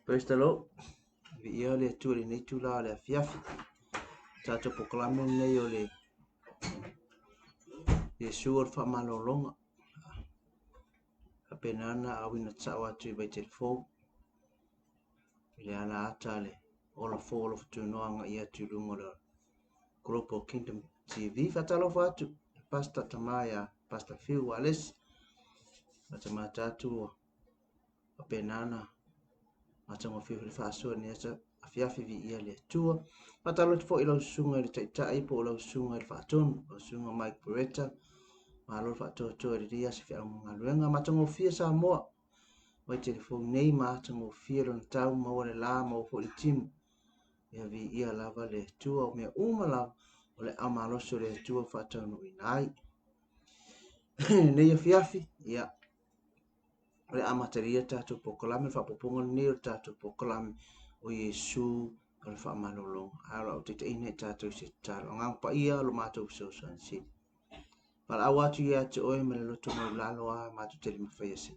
Praise the Lord. Vi le tu ni tu la le fiafi. Tato proclame ne yo le Yeshua fa malolonga. Apenana awina tsawa tu be telefo. Le ana atale. Ola fall of tu noanga ia tu lungola. Global Kingdom TV fatalo fatu. Pastor Tamaya, Pastor Phil Wallace. Matamata tu apenana. Matango Phil faso ni asa afiafi vi ia le tua. Matalo fo ilo sunga le taitai po ilo sunga le faton. Ilo sunga Mike Beretta. Malo fato to dia se fia ngaluenga matango fia sa moa. Wai telefon nei matango fia ron tau mo le la mo fo le tim. Ia vi ia lava le tua me umala o le amalo so le tua fato no inai. Nei afiafi ia le amateria tatu pokolame fa popongo ni tatu pokolame o Yesu o le fa malolo. Ala o te ine tatu se talo ngang pa ia lo mato so sansi. Para awatu ia te oe me le loto mai lalo a matu tele mawhaia se.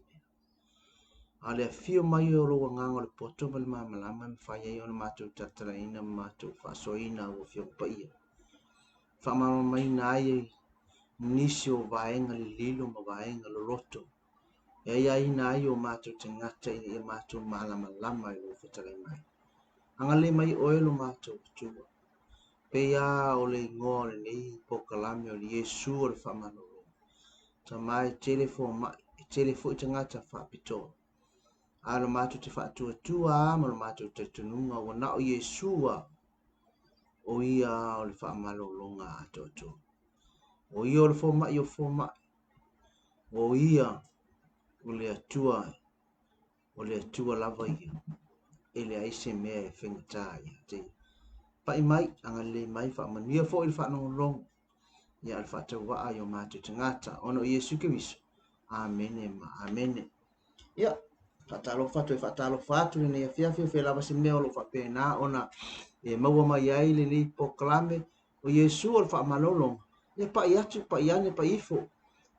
Ale fio mai o lo ngango le poto me le mamalama me whaia o le matu tatara ina matu whasoina o fio pa ia. Whamama mai na ai nisi o vaenga le lilo ma vaenga lo loto. Ia ina ai o matu te ngata ia matu malama lama i o whetare mai. Angale mai oe lo matu tua. Pe ia o le ngore nei pokalame o le Yesu o le whamano. Ta mai telefon i te ngata whapito. Alo matu te whaatua tua ama lo matu te tununga o na o Yesua o ia o le whaamalo longa atoto. O ia o le foma i o foma. O ia o le atua lava ia. E le aise mea e whengata ia te. Pai mai anga le mai whaamanuia fo i le whaanong longa. Ia al whaatau waa i o matu te ngata. Ono Yesu Kiriso. Amene ma amene. Ia, fatalo fatu ni fiafia fe lava se mea o lo whapena ona e maua mai ai le ni poklame o Yesu o le whaamalolo. Ia pa i atu, pa i ane, pa ifo.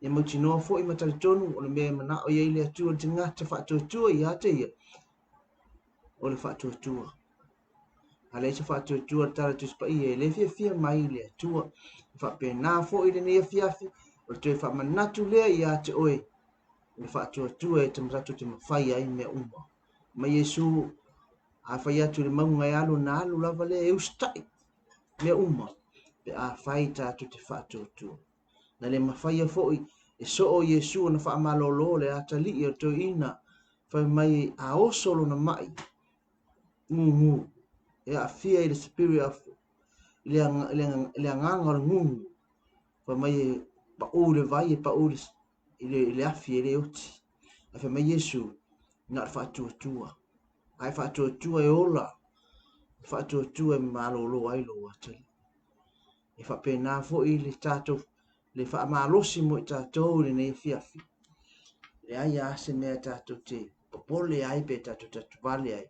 Ia mautinoa fo i matalitonu o le mea mana o ia ile atua te ngata whaatuatua i ate ia. O le whaatuatua. Ale se whaatuatua tala tuspa i e le fiafia mai le atua. Whapena fo i le ni fiafi. O le tue whamanatu lea i ate oe. Le whaatuatua e te matatu te mawhai ai mea uma. Ma Yesu a whai atu le maunga e alo na alo lava le e ustai mea uma. Pe a whai tātu te whaatuatua. Na le mawhai a fhoi e so o Yesu na whaamalolo le atali i o to ina. Whai mai a osolo na mai. Ngungu. E a fia i le spirit of le anganga o le ngungu. Whai mai e pa o le vai e pa o le afi e le oti. A whai mai Yesu na whaatuatua. Ai whaatuatua e ola. Whaatuatua e malolo ai lo atali. E whapena fo i le tātou le whaamalosi mo i tātou le nei fiafi. Le ai ase mea tātou te popole ai pe tātou tātou vale ai.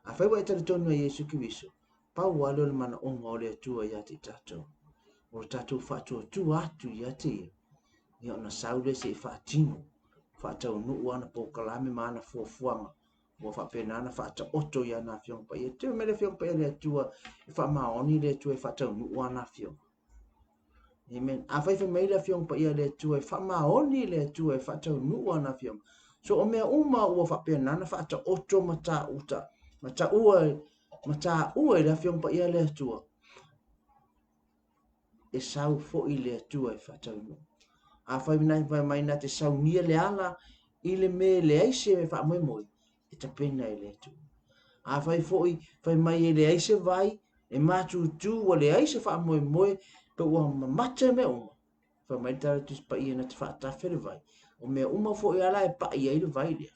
A whaiwa e tali tonu a Yesu Kiriso. Pau wale o le mana onga o le atua i ate tātou. O le tātou whaatuatua atu i ate. Ia ona saule se i whaatino. Whaatau nuu ana pokalame maana fuafuanga. Wa whapena ana whaata oto i ana fiong pa. Ia teo mele fiong pa le atua. I whaamaoni le atua i whaatau nuu ana fiong. Amen. A whaifa meila fiong pa ia le atua. I whaamaoni le atua i whaatau nuu ana fiong. So o mea uma ua whapena ana whaata oto mata uta. Mata ua i le fiong pa ia le atua. E sau fo i le atua i whaatau nuu. A whai mai na te sau nia le ala. I le me le aise me wha moe moe. E ta pena i le atua. A whai mai e le aise vai. E mātu tu wa le aise wha moe moe. Pe ua mamata me uma. Wha mai tara tus pa ia na te wha tawhere vai. O mea uma fo i ala e pa ia i le vai lea.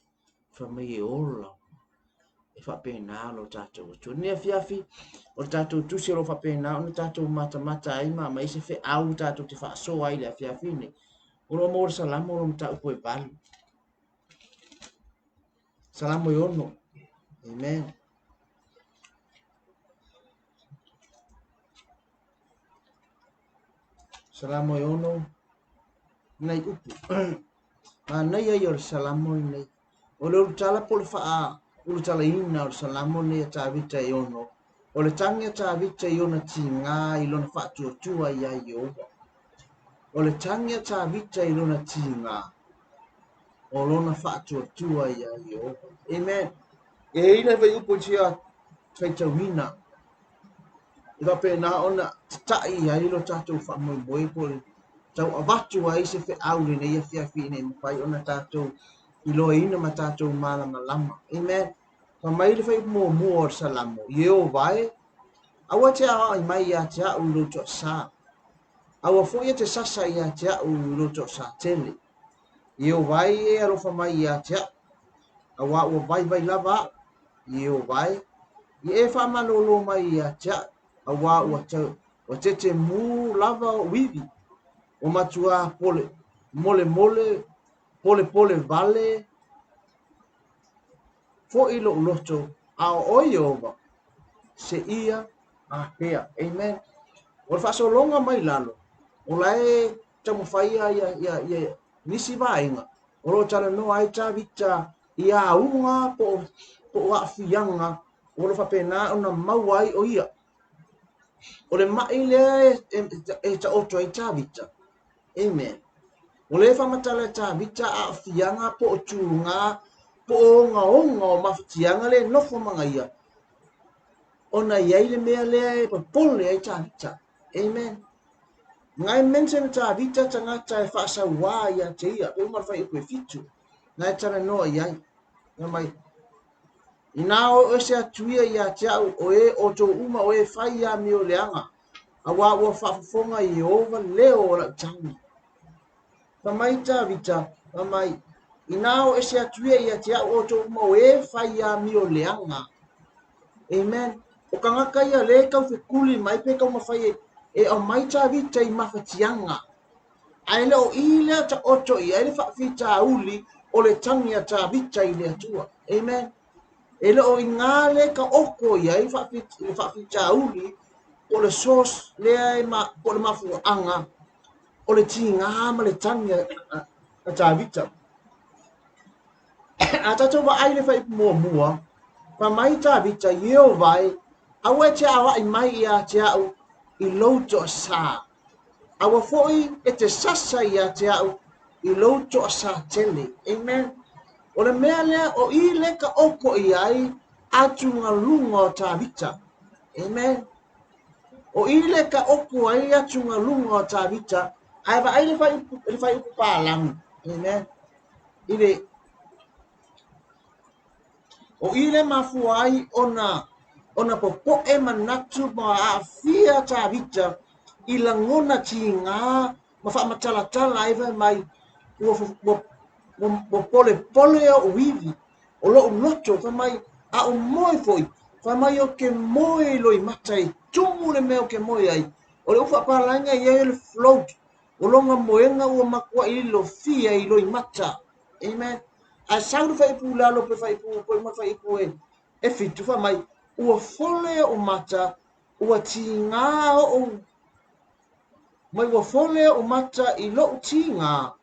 Wha mai e ola. E wha pena alo tātou. Nea fiafi. o tātou tusi lo whapena, o tātou mata ai ma ise whi au tātou te whaaso ai le a whiawhine. O lo mōra salamo o lo mta upo e palu. Salamo i ono. Amen. Salamo i ono. Nei upu. Ma nei ai o le salamo i nei. O le urutala po le wha urutala ina o le salamo nei a tāwita i ono. O le tangi a tāwita i ona ti ngā i lona whaatua i ai o. O le tangi a tāwita i lona ti ngā. O lona whaatua i ai o. Amen. E ina vai upo tia tau hina. I ka pēnā ona tai i ai lo tātou whamoe po le tau avatu ai se whi aure nei a whiawhi nei mwhai ona tātou i loa ina ma tātou malama lama. Amen. Ka mai le whai mua o salamo. Ieo vai. Awa te awa i mai ia te au roto sa. Awa fo ia te sasa ia te au roto sa tele. Ieo vai e arofa mai ia te au. Awa ua vai lava. Ieo vai. I e wha malolo mai ia te au. Awa ua te mu lava o wivi. O matua pole, pole vale, fo ilo loto, a oiova, se ia a pea, amen. O faso longa mai lalo, o lae tamu faia ia nisi vainga, o lo tala no ai ta vita ia unga po a fianga, o lo fa pena ona mauai o ia. O le mai le e ta oto ai ta vita. Amen. O le whamatala tā vita a whianga po o tūnga, po o onga o mawhatianga le nofo manga ia. O na iei le mea lea e pa pole ai tā vita. Amen. Ngai mensen tā vita tangata e whaasa wā ia te ia, pe umar whai upe fitu. Ngai tana noa iai. Nga mai. Ina o se atuia ia te au o e o tō uma o e whai ia mi o leanga. A wā ua whafafonga i ova leo o la tangi. Pamai tā vita, pamai. Inao e se atuia ia te au o tō uma o e whai ia mi o leanga. Amen. O ka ngaka ia le kau whikuli mai pe kau mawhai e o mai tā vita i mawhatianga. Ai le o i lea ta oto i, ai le whawhita uli o le tangi a tā vita i le atua. Amen. E le o i ngā le ka oko i ai whawhita uli o le sos lea e o le mafu anga. O le ti ngā ma le tangi a tā vita. A tatou wa ai le whai mua, pa mai tā vita ieo vai, awa te awa i mai ia te au i lauto a sā. Awa foi e te sasa ia te au i lauto a sā tele. Amen. O le mea lea o i le ka oko i ai atu ngā lunga o tā vita. Amen. O i le ka oko ai atu ngā lunga o tā vita, ai va ai le fai upu pālamu. Amen. O ile mafu ai ona popo e manatu ma a fia tā vita i langona ti ngā ma wha matala ai vai mai ua pole o wivi o lo loto fa mai a o moe foi fa mai o ke moe loi matai tumu le meo ke moe ai o le ufa palanga i le float o longa moenga ua makua i lo fia i loi mata. Amen. A sauru fai pu lalo pe fai pu po ma fai pu e fitu fa mai ua fole o mata ua tinga o mai ua fole o mata i lo tinga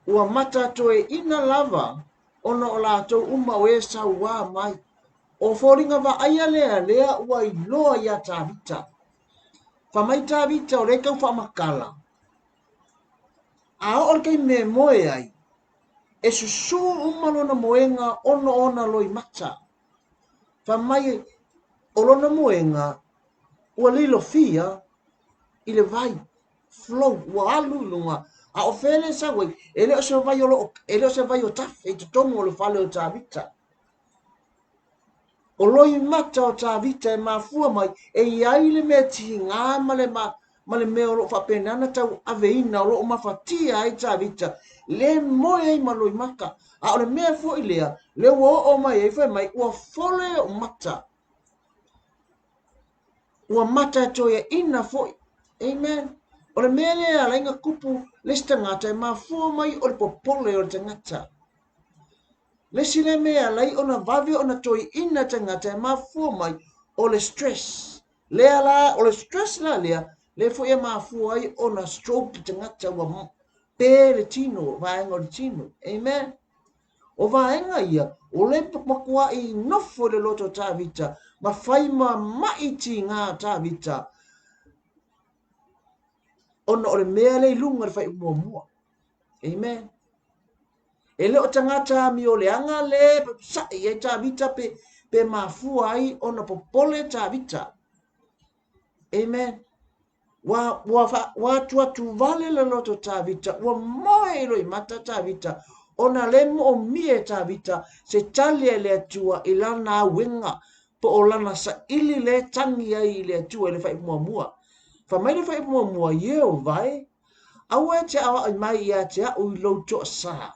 ua mata to e ina lava ona o la to uma o e sa wa mai o foringa va aia lea ua i loa ia tā vita fa mai tā vita o le kau fa makala a o ke me moe ai e susu umalona moenga ona loi mata. Fa mai o lona moenga ua lilo fia i le vai flow ua alu lunga a o fele sa wei ele o se vai o tafe te tomo o le fale o tā vita. O loi mata o tā vita e mafua mai e iai le mea ti ngā ma le mea o lo whapenana tau aveina o lo o mawhatia ai tā vita. Le moe ai maloi maka. A o le mea fo i lea, le ua o mai e whai mai ua fole o mata. ua mata toia ina foi. Amen. O le mea lea lainga kupu les tangata e mafua mai o le popole o le tangata. Lesi le mea lai ona vavi ona toi ina tangata e mafua mai o le stress. Lea la o le stress la lea le foi e mafua ai ona stroke tangata ua pe le tino, vaenga o le tino. Amen. O vaenga ia, o le makua i nofo le loto tāvita, ma fai ma maiti ngā tāvita. Ona o le mea le ilunga le fai mua mua. Amen. E le o tangata mi o le anga le sai e tāvita pe mafua ai ona popole tāvita. Amen. Wa tu vale le loto tāvita, wa moe roi mata tāvita, ona le mo o mie tāvita, se talia le atua i lana wenga, po o lana sa ili le tangi ai le atua le fai mua mua. Fa mai le fai mua mua ye o vai, awa te awa ai mai ia te au i loto sa.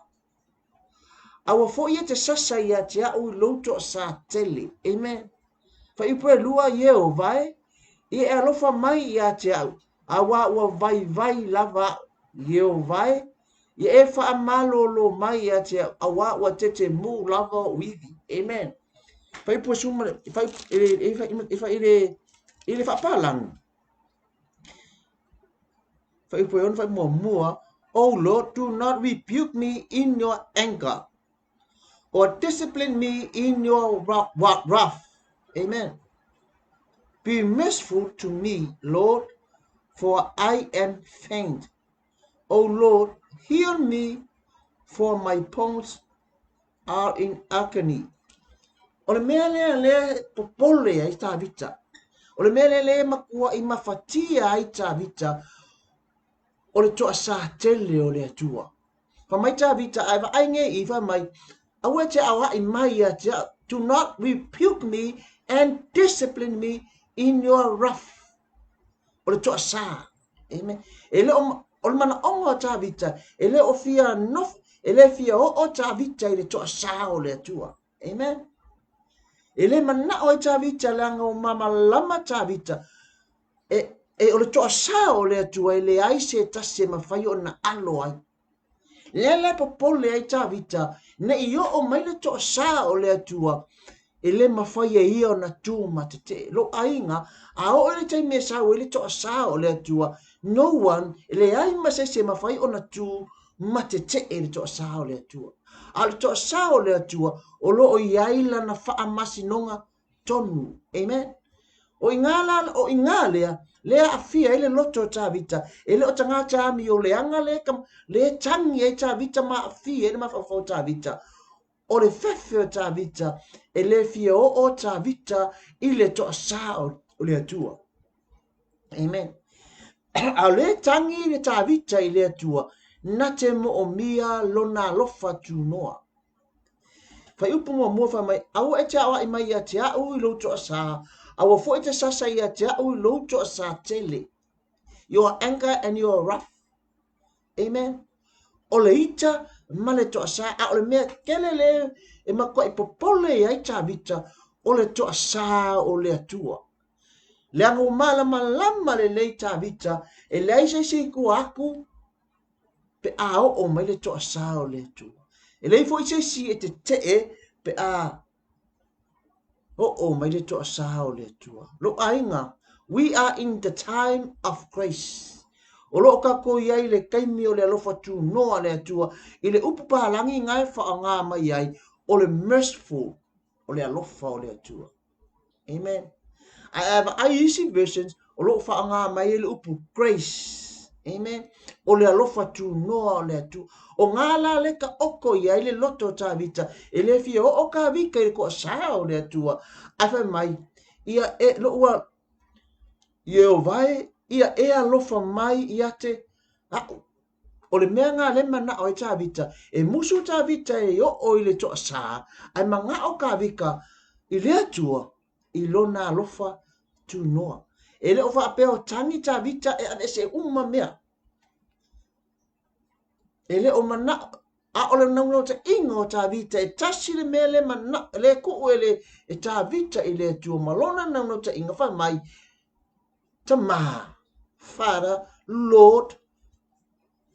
Awa fo ia te sasa ia te au i loto sa tele, amen. Fa ipu e lua ye o vai, i e alofa mai ia te au. Awa ua vai lava yeo vai. I e wha malolo mai a te awa ua tete mu lava wivi. Amen. Whai pua suma, whai whapalang. Whai pua on whai mua mua. Oh Lord, do not rebuke me in your anger, or discipline me in your wrath. Amen. Be merciful to me, Lord, for I am faint. O Lord, heal me, for my bones are in agony. O le mea le popole ai tā vita. O le mea le makua i mafatia ai tā vita. O le toa sa tele o le atua. Pa mai tā vita ai wa ainge i wha mai. Awe te awa i mai a te. Do not rebuke me and discipline me in your wrath. O le toa sa. Amen. Ele o le mana onga tā vita. Ele o fia nof. Ele fia o tā vita i le toa sa o le atua. Amen. Ele mana o tā vita le anga o mama lama tā vita. E o le toa sa o le atua. Ele ai se tase mawhai o na alo ai. Lele popole ai tā vita. Ne i o mai le toa sa o le atua. Ele mawhai e ia o na tū matete. Lo ainga. A o ele taime sa o ele toa sa o le atua. No one, ele ai masese mawhai o na tū matete e le toa sa o le atua. A le toa sa o le atua, o lo o iai lana wha masinonga tonu. Amen. O ingalea, lea a fia ele loto tā vita. Ele o tangata ami o le anga le tangi e tā vita ma a fia ele mawhawhau tā vita. O le fefe o tā vita, ele fia o tā vita i le toa sa o le atua. Amen. A le tangi le tā vita i le atua, na te mo o mia lona lofa tu noa. Fai upu mua wha mai, au e te awa i mai a te au i loto a sa, au fo e te sasa i a te au i loto a sa tele. Your anger and your wrath. Amen. O le ita, male to a sa, a o le mea kelele, e makua i popole i ai tā vita, o le to a sa o le atua. Le ango malama le lei tā vita, e le aise se ku aku, pe a o mai le toa sa o le atua. E lei fo i se si e te pe a o mai le toa sa o le atua. Lo ainga, we are in the time of grace. O lo ka ko iai le kaimi o le alofa tu noa le atua, i le upu pahalangi ngai wha o ngā mai ai, o le merciful, o le alofa o le atua. Amen. I have easy versions o lo fa nga mai le upu grace. Amen. O le alofa tu noa o le atu. O ngā la le ka oko ia le loto tā vita. E le fia o ka vika i ko sa o le atua. Afa mai ia e lo ua ia o vai ia e alofa mai ia te o le mea ngā le mana o tā vita. E musu tā vita e o i le toa sa. Ai manga o ka vika i le atua. I lona alofa tu noa. E le o wha apea o tangi tā vita e ane se mea. E le o mana, a o le nauno ta inga o tā vita e tasi le mea le mana, le ku'u e tā vita i le atua malona nauno ta inga wha mai. Tama, Father, Lord,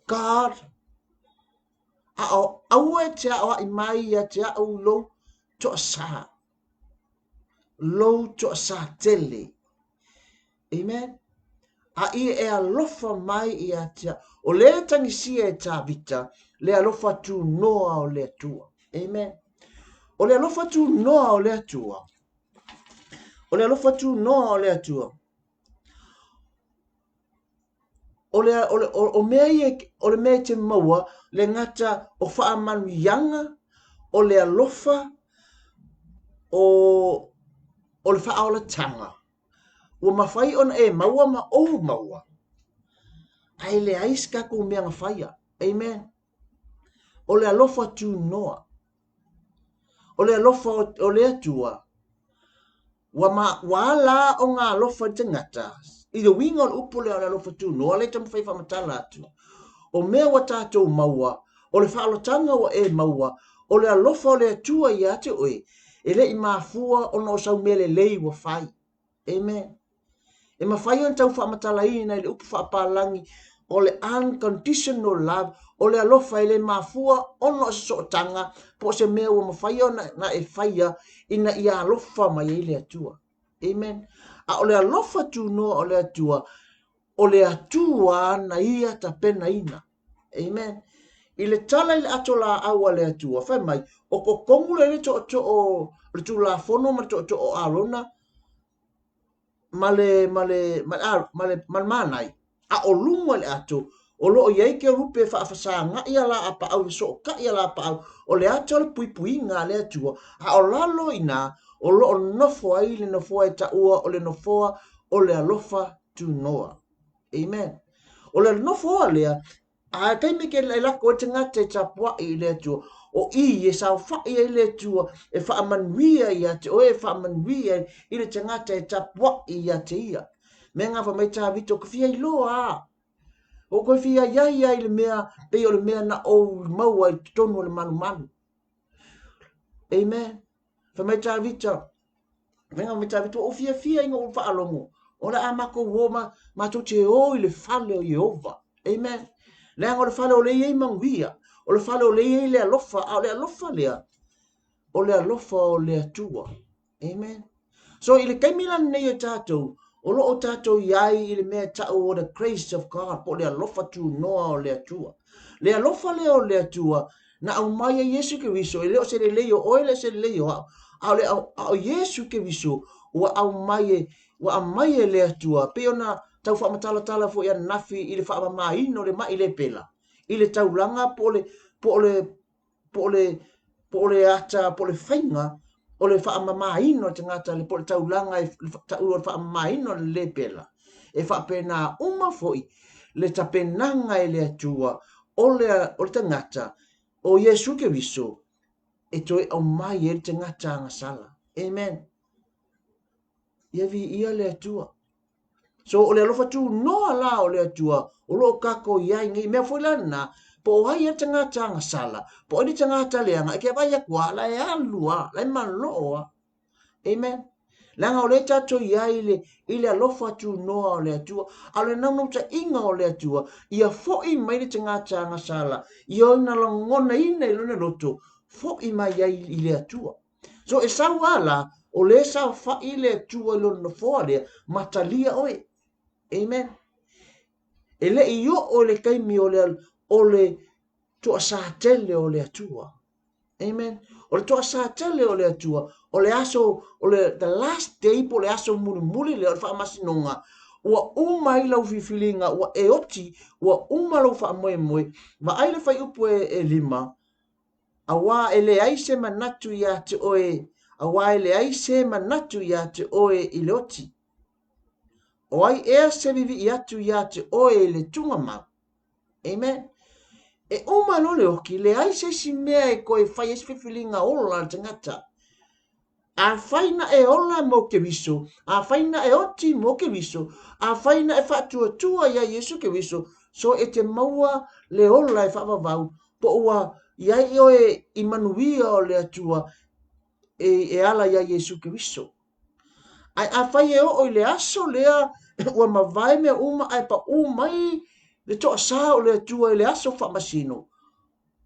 God, aue te awa imai ya te au lo to sa. Lo to sa tele. Amen. A I e alofa mai I atia. O le tangisi e ta vita, le alofa tu noa o le atua. Amen. O le alofa tu noa o le atua. O le alofa tu noa o le atua. O le mea te maua, le ngata o wha manu yanga, o le alofa, o le wha o le tanga. Ua mawhai ona e maua ma ou maua. Ai le aiska ko mea ngawhaia. Amen. O le alofa tu noa. O le alofa o le atua. Wa la o ngā alofa te ngata. I le winga o le upo le alofa tu noa le tamu whaifa matala atu. O mea wa tātou maua. O le whaalotanga wa e maua. O le alofa o le atua I ate oe. E le I mafua o no sau mele lei wa whai. Amen. E mawhai on tau whaamatala I na le upu whaapalangi o le unconditional love o le alofa I le mafua ono se sootanga po se mea ua mawhai on na e whaia ina I alofa mai I le atua. Amen. A o le alofa tu noa o le atua na ia ta pena ina. Amen. I le tala I le ato la aua le atua. Whai mai, o ko kongu le to o le tu la fono ma to o alona male manai a o lunga le ato o lo ye ke rupe fa fa nga ia la apa au so ka ia la apa o le ato le pui nga le atua a o lalo ina o lo no fo ai le no fo ta ua o le no fo o le alofa tu noa. Amen. O le no fo le a kai me ke la ko te ngate ta pwa I le atua o I e sa fa I le atua e fa manuia ia te o e fa manuia I le tangata e tapua ia te ia. Me ngā wha mai tā vito ka fia I loa. O koe fia iai ai le mea, pe o le mea na o maua I tonu o le manu manu. Amen. Wha mai tā vito. Me ngā mai tā vito o fia inga o wha alongo. O le amako woma ma to te o I le fale o Jehova. Amen. Le anga o le fale o le iei manguia. O le fale o le iei le alofa. O le alofa lea. O le alofa o le atua. Amen. So I le kaimila nei o tātou, o lo o tātou iai I le mea tau o the grace of God, po le alofa tu noa o le atua. Le alofa le o le atua, na au mai Yesu ke wiso, I leo se le leo oile se le leo, au Yesu ke wiso, wa au mai le atua, pe ona tau whaamatala fo ia nafi I le whaamamaino le mai le pela. I le taulanga po le ata, po le whainga, o le whaamamaino te ngata le po le taulanga e tau o le whaamamaino le pela. E whaapena uma foi le tapenanga I le atua o le tangata o Yesu ke wiso e toi au mai e le tangata angasala. Amen. Iavi ia le atua. So o le alofa tu noa la o le atua o lo kako iai ngi mea foi lana po hai e tangata angasala po ni tangata leanga e ke vai a kwa la e alua la e maloa. Amen. Langa o le tato ile alofa tu noa o le atua. A le nanu ta inga o le atua. Ia fo'i mai le tangata angasala. Ia ina langona ina I luna loto. Fo'i mai I le atua. So e sau ala o le sau fa'i le atua I luna foa lea matalia oe. Amen. E le I o le kaimi o le tua sātele o le atua. Amen. O le toa sātele o le atua. O le aso, the last day po le aso muli le o le whaamasinonga. Ua uma I lau fifilinga, ua e oti, ua uma lau whaamoe. Wa aile whai upu e lima. A wā ele aise manatu ia te oe. A wā ele aise manatu ia te oe I le oti. O ai ea se vivi I atu ia te oe le tunga mau. Amen. E uma no le oki, le aise si mea e koe whai es whiwhilinga ola tangata. A whaina e ola mo ke wiso, a whaina e oti mo ke wiso, a whaina e whatua tua ia Yesu ke wiso, so e te maua le ola e whaavavau, po ua iai oe I manuia o le atua e ala ia Yesu ke wiso. Ai a whai e o le aso lea ua mavai mea uma ai pa umai le toa sa o le atua i le aso whaamasino.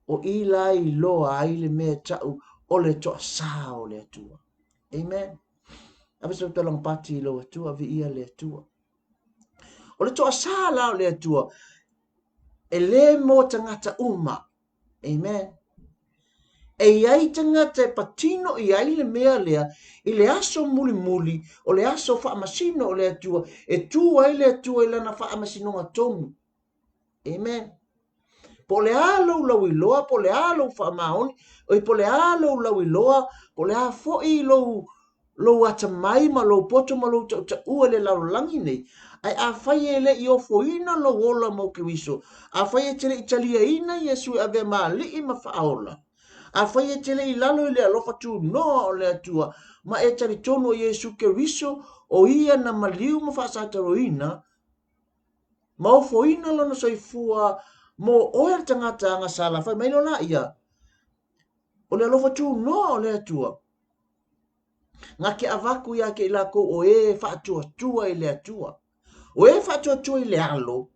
O ila i loa ai le mea tau o le toa sa o le atua. Amen. Ape sa talang pati i lo atua vi ia le atua. O le toa sa la o le atua. E le mo tangata uma. Amen. E iai tangata e patino i ai le mea lea i le aso muli muli o le aso whaamasino o le atua. E tu ai le atua i lana whaamasino ngā tomu. Amen. Po le alo lau i loa, po le alo whaamaoni, o i po le alo lau i loa, po le a fo i lo ata mai ma lo poto ma lo ta ua le lau langi nei. Ai a fai e le i ofo ina lo wola mo ke wiso. A fai e tele italia ina Yesu e ave maa li i ma whaola. A fai e tele i lalo i le alofa tu noa o le atua. Ma e tali tono o Yesu ke wiso o ia na maliu ma whaasataro ina. Ma ofo ina lona soifua mo oer tangata anga sala. Fai maino la ia. O le alofa tu noa o le atua. Nga ke avaku ia ke ilako o e whaatua tua i le atua. O e whaatua tua i le alo,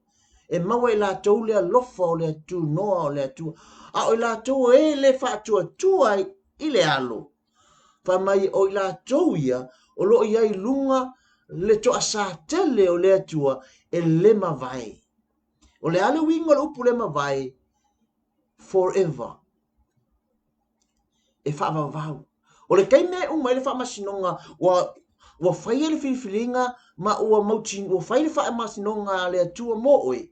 e maua i la tau le alofa o le atu noa o le atua. A o i la tau e le whaatua tua i le alo. Wha mai o i la tau ia, o lo ia i lunga le toa sa tele o le atua e le mawai. O le ale winga le upu le mawai forever. E whaavavau. O le kaime umai le whaamasinonga wa whaia le whiwhilinga ma ua mautin wa whaia le whaamasinonga le atua mo oe.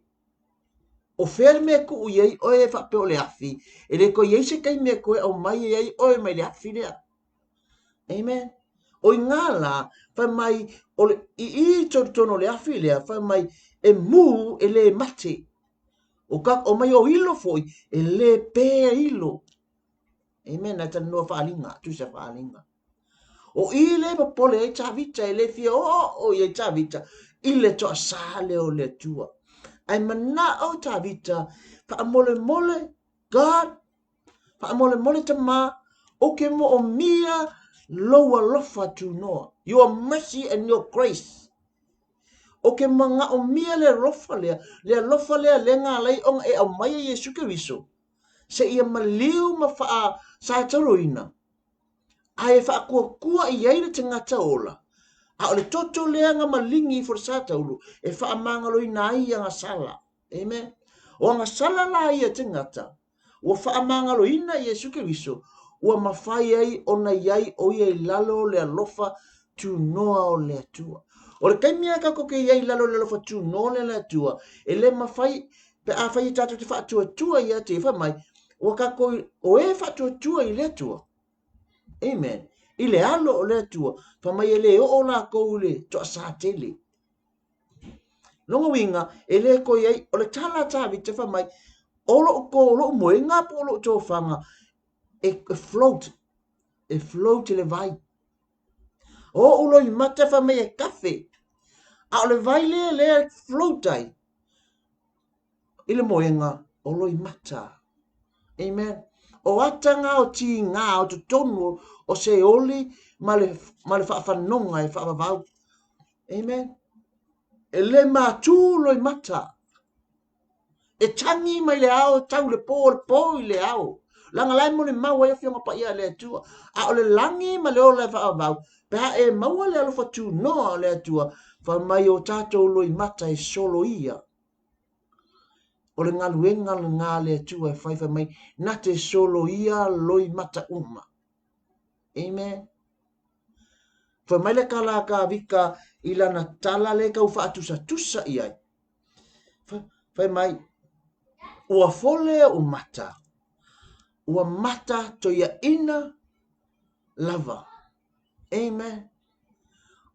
O whare mea ku iei oe whape o le afi. E le ko iei se kaime koe au mai iei oe mai le afi lea. Amen. O i ngala wha mai i tono le afi lea wha mai e mu e le mate. O mai o ilo foi e le pe ilo. Amen. Na tanua whaalinga, tu se whaalinga. O i le papole e tawita e le fia o i e tawita i le toa sale o le tua. Ai mana o tawita pa mole mole God, pa mole mole te ma o ke mo o mia loa lofa tu noa. Your mercy and your grace. O ke manga o mia le lofa lea le ngā lei onga e au mai Yesu Keriso. Se ia maliu ma faa sa taroina. Ai wha kua i eira te ngata ola. A o le toto leanga malingi i forsata ulu. E wha mangalo i nai i anga sala. Amen. O anga sala la ia te ngata. O wha mangalo i na Yesu Keriso. O mawhai ai o na iai o ia i lalo le alofa tu noa o le atua. O le kaimia ka koke iai lalo le alofa tu noa le atua. E le mawhai pe a whai tatu te wha tua ia te wha mai. O ka koi o e wha tua i le atua. Amen. I le alo o le atua, pa mai e le o la kou le toa sa tele. Longa winga, e le ko iei, o le tala tavi te wha mai, o lo moe ngā po lo tō whanga, e float i le vai. O ulo i mata wha mai e kafe, a o le vai le float ai, i le moe ngā, o lo i mata. Amen. O atanga o ti ngā o te tonu o se oli ma le whaafanonga e whaavavau. Amen. E le mātū loi mata. E tangi mai le ao, tau le pō i le ao. Langa lai mo le maua e whionga pa ia le atua. A o le langi ma le o le whaavavau. Pea e maua le alofa tū noa le atua. Wha mai o tātou loi mata e solo ia. O le ngaluenga le ngā le atua e whaifa mai, na te solo ia loi mata uma. Amen. Wha mai le kala ka vika i lana tala le kau wha tusa iai. Whai mai, ua fole o mata. Ua mata to ia ina lava. Amen.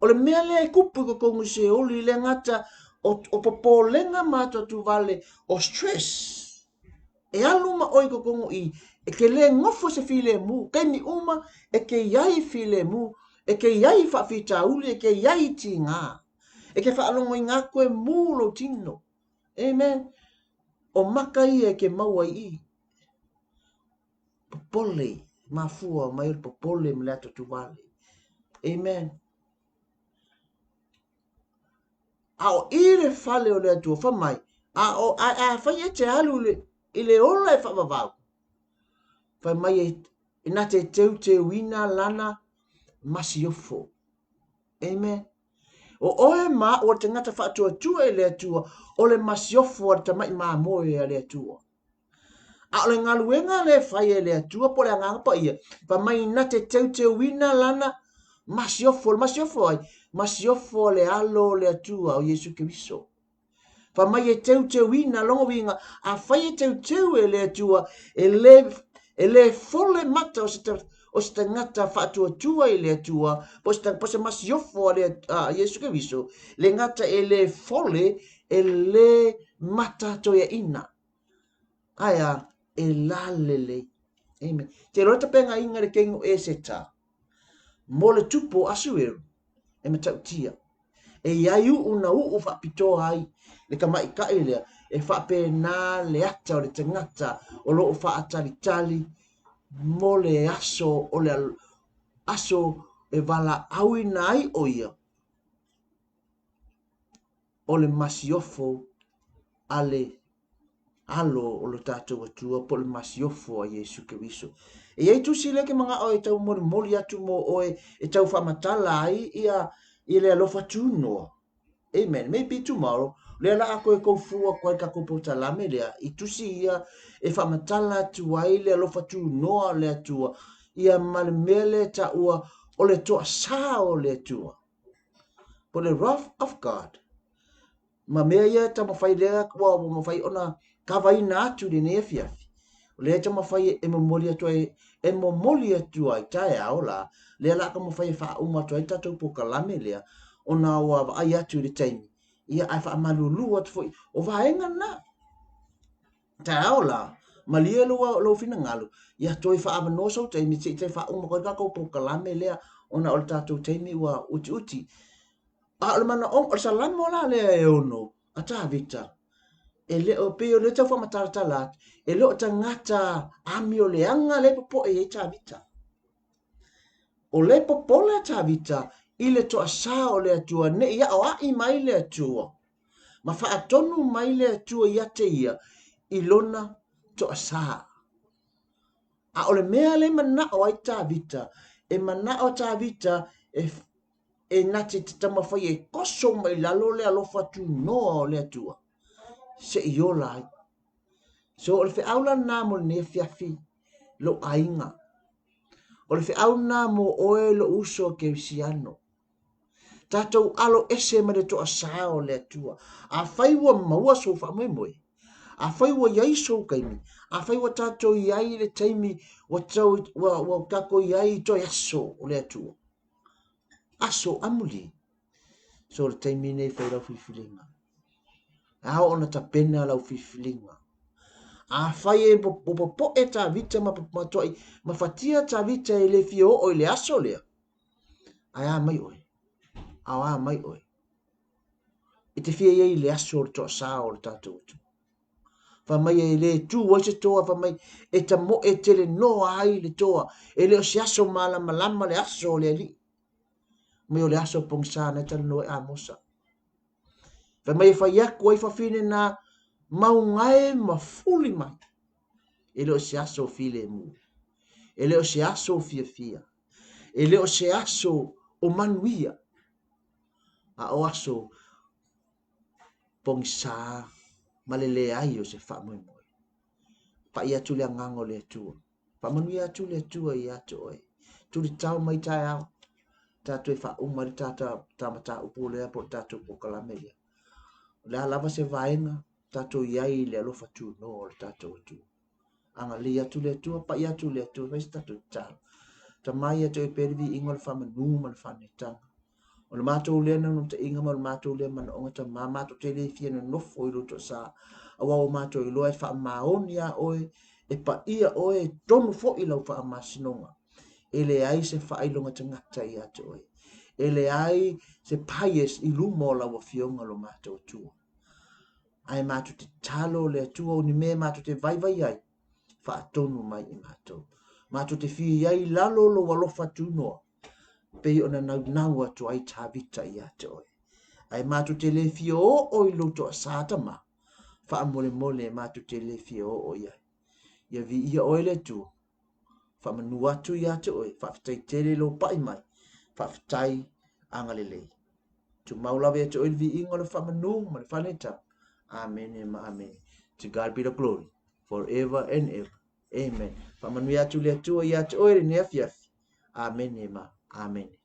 O le mea lea kupu ko kongu se oli le ngata o popo lenga mata tu vale o stress. E aluma oi ko kongu i e ke le ngofo se file mu. Kai ni uma e ke iai file mu. E ke iai whawhita uli, e ke iai ti ngā. E ke whaalongo i ngā koe mūlo tino. Amen. O makai e ke maua i. Popole, mafua, mai popole mleato tu vale. Amen. Ao ile fale o le atua fa mai. A fai e te alu ile ola e fa vavau. Fa mai e na te teu te wina lana masiofo. Amen. O oe ma o te ngata whaatua tua e le atua, o le masiofo a te mai maa moe e le atua. A o le ngaluenga le whai e le atua, po le angangapa ia, pa mai na te teu te wina lana masiofo ai, masiofo le alo le atua o Yesu Kiriso. Pa mai e te wina longo winga, a whai e teu e le atua, e le fole mata o se ngata whaatua tua i le atua, po se masiofo le Yesu Kiriso, le ngata e le fole e le mata to ia ina. Aya, e lalele. Amen. Te rota penga inga le kengo e se ta. Mo le tupo asueru, e matau tia. E iai una ufa pitoa ai, le kamai ka lea, e whape nā le ata o le tangata, o loo whaatalitali, mo le aso o le aso e wala aui nai o ia, o le masiofo ale alo o le tātou atua po le masiofo a Yesu Kiriso. E iei tusi leke mga o e tau mori atu mo o e tau whamatala ai ia le alofa tūnoa. Amen. Maybe tomorrow, le la ako e koufua koe ka kopota lame lea, i tusi ia e whamatala atu ai le alofa tūnoa le atua, ia male mele ta ua o le toa sa o le atua. Po le wrath of God. Ma mea ia ta mawhai lea kua o mawhai ona kawaina atu le nea fiafi. Le ta mawhai e momoli atu ai, e momoli atu ai tae ao la, le la ka mawhai e wha uma atu ai tatou poka lame lea, ona wa ai atu le taimi. Ia ai wha malulu atu foi, o vaenga na. Tae ao la, malia lo fina ngalu, ia toi wha amanoso taimi, te wha uma koe kako poka lame lea, ona o le tatou taimi wa uti. A o le mana o le salamo la lea e ono, a ta vita. E le o pe o le tau whamataratalat, e le o ta ngata ami o le anga le popo e ta vita. O le popo le ta vita, i le toa sa o le atua, ne ia o ai mai le atua. Ma wha atonu mai le atua ia te ia, i lona toa sa. A o le mea le mana o ai ta vita, e mana o ta vita, e nati te tamawhai e koso mai lalo le alofa tu noa o le atua. Se i o lai. So o le fe aula nā mo ne fiafi lo ainga. O le fe aula mo oe lo uso ke visiano. Tatou alo ese ma le toa saa o le atua. A whaiwa maua so wha moe moe. A whaiwa iai so kaimi. A whaiwa tatou iai le taimi wa kako iai toi aso o le atua. Aso amuli. So le taimi nei whairau whiwhilinga. Ao ona ta pena lau whiwhilinga. A whai e po e ta vita ma toi. Ma whatia ta vita e le fio o le aso lea. Ai a mai oe. A mai oe. I te fia iei le aso o le toa saa o le tātou tu. Wha mai e le tu o se toa wha mai e ta mo e tele noa ai le toa. E le o se aso malama le aso o le ali. Mai o le aso pong saa na tala noe a mosa. Wha mai e whai aku ai whawhine na maungae ma fuli mai. E le o se aso file mu. E le o se aso fia. E le o se aso o manuia. A o aso pong saa malele ai o se wha moe moe. Pa ia tu le angango le atua. Pa manuia tu le atua i ato oe. Tu le tau mai tai au. Tato e wha umari tamata upo lea po tato po kalamelia. Le alava se vaenga. Tato iai le alofa tu no le tato atu. Anga li atu le atua. Pa ia tu le atua. Vais tato tau. Ta mai ato e perivi ingo le whama numa le whanetanga. O le mātou lea na te inga ma le mātou lea mana onga ta mā mātou te le fia na nofo i roto sa. Awa o mātou i loa e wha maoni a oe. E pa ia oe tonu fo i lau wha masinonga. E le ai se wha ilonga te ngata i ato oe. E le ai se paies i lumo la wa fionga lo mātou tua. Ai mātou te talo le atua o ni me mātou te vai ai. Wha tonu mai i mātou. Mātou te fi ai lalo lo walofa tunoa. Pe ona nau atu ai tā vita i ato oe. ai matu te le fio o i luto sata ma fa mole mole matu te le fio o ia vi ia oile tu fa manua tu ia te oi fa tai tele lo pai mai fa tai angalele tu maula ve te oi vi ingol fa manu ma fa neta amen ma amen. To God be the glory forever and ever. Amen. Fa manu ia tu le tu ia te oi ne amen ma amen.